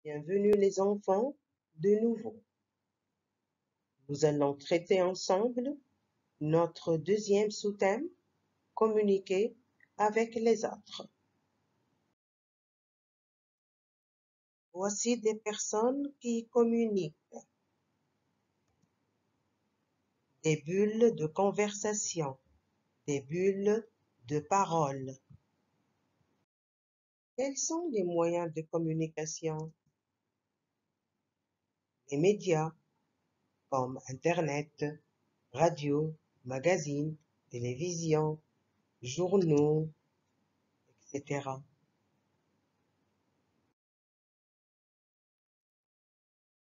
Bienvenue les enfants, de nouveau. Nous allons traiter ensemble notre deuxième sous-thème, communiquer avec les autres. Voici des personnes qui communiquent. Des bulles de conversation, des bulles de parole. Quels sont les moyens de communication? Les médias, comme Internet, radio, magazines, télévision, journaux, etc.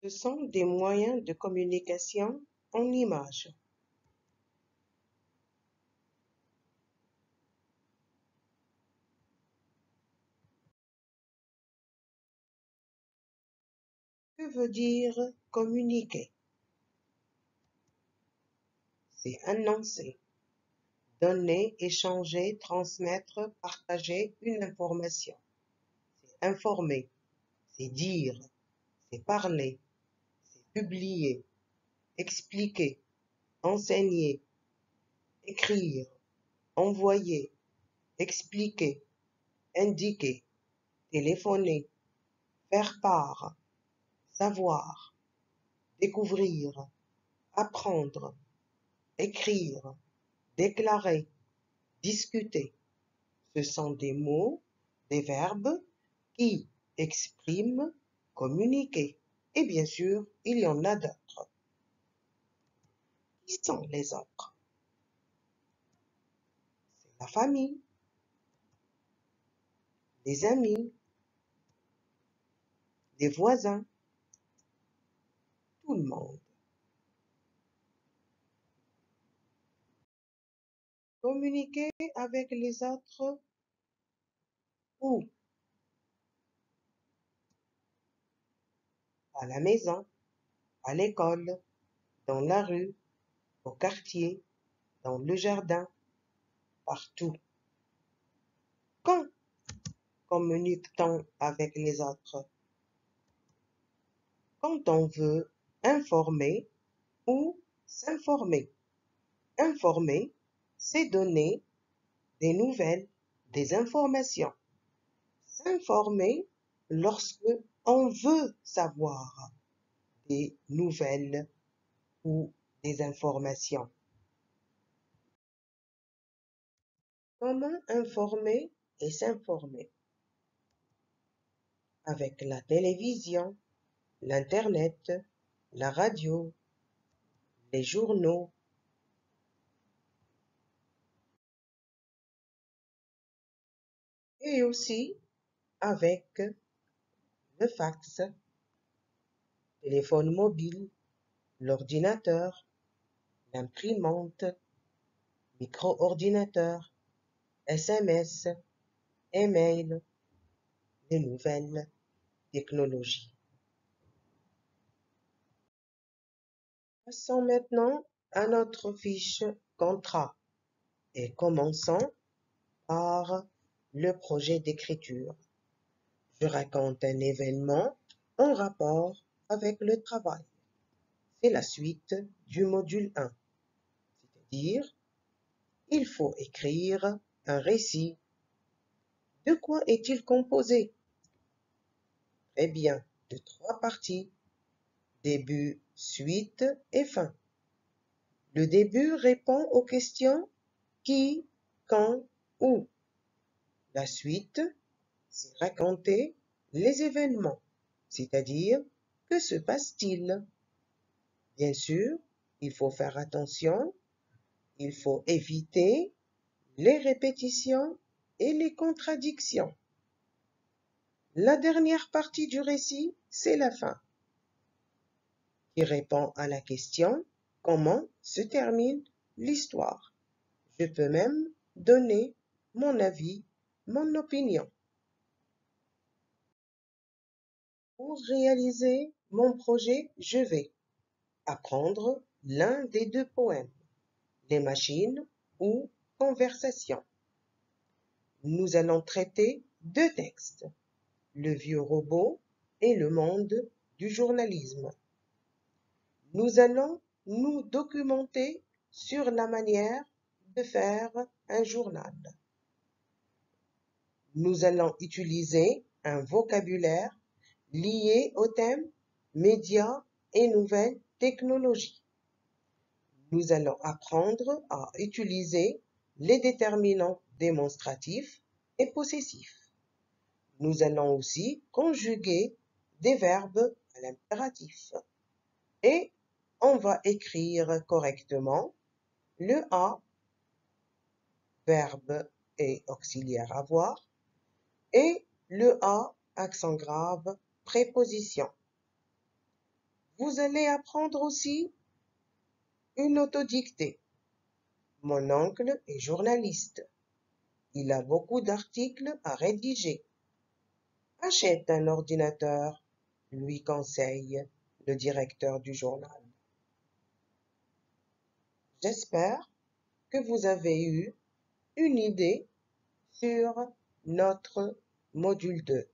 Ce sont des moyens de communication en images. Que veut dire communiquer? C'est annoncer, donner, échanger, transmettre, partager une information. C'est informer, c'est dire, c'est parler, c'est publier, expliquer, enseigner, écrire, envoyer, expliquer, indiquer, téléphoner, faire part, savoir, découvrir, apprendre, écrire, déclarer, discuter. Ce sont des mots, des verbes qui expriment, communiquer. Et bien sûr, il y en a d'autres. Qui sont les autres? C'est la famille, les amis, les voisins, tout le monde. Communiquer avec les autres où? À la maison, à l'école, dans la rue, au quartier, dans le jardin, partout. Quand communique-t-on avec les autres? Quand on veut informer ou s'informer. Informer, c'est donner des nouvelles, des informations. S'informer lorsque on veut savoir des nouvelles ou des informations. Comment informer et s'informer? Avec la télévision, l'Internet, la radio, les journaux. Et aussi avec le fax, téléphone mobile, l'ordinateur, l'imprimante, micro-ordinateur, SMS, email, les nouvelles technologies. Passons maintenant à notre fiche contrat et commençons par le projet d'écriture. Je raconte un événement en rapport avec le travail. C'est la suite du module 1, c'est-à-dire il faut écrire un récit. De quoi est-il composé? Eh bien, de 3 parties, début, suite et fin. Le début répond aux questions qui, quand, où. La suite, c'est raconter les événements, c'est-à-dire que se passe-t-il? Bien sûr, il faut faire attention, il faut éviter les répétitions et les contradictions. La dernière partie du récit, c'est la fin, qui répond à la question « Comment se termine l'histoire ?» Je peux même donner mon avis, mon opinion. Pour réaliser mon projet, je vais apprendre l'un des 2 poèmes, les machines ou conversation. Nous allons traiter 2 textes, le vieux robot et le monde du journalisme. Nous allons nous documenter sur la manière de faire un journal. Nous allons utiliser un vocabulaire lié au thème médias et nouvelles technologies. Nous allons apprendre à utiliser les déterminants démonstratifs et possessifs. Nous allons aussi conjuguer des verbes à l'impératif. Et on va écrire correctement le A, verbe et auxiliaire avoir, et le A, accent grave, préposition. Vous allez apprendre aussi une autodictée. Mon oncle est journaliste. Il a beaucoup d'articles à rédiger. Achète un ordinateur, lui conseille le directeur du journal. J'espère que vous avez eu une idée sur notre module 2.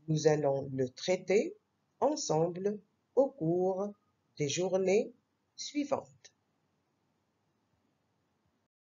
Nous allons le traiter ensemble au cours des journées suivantes.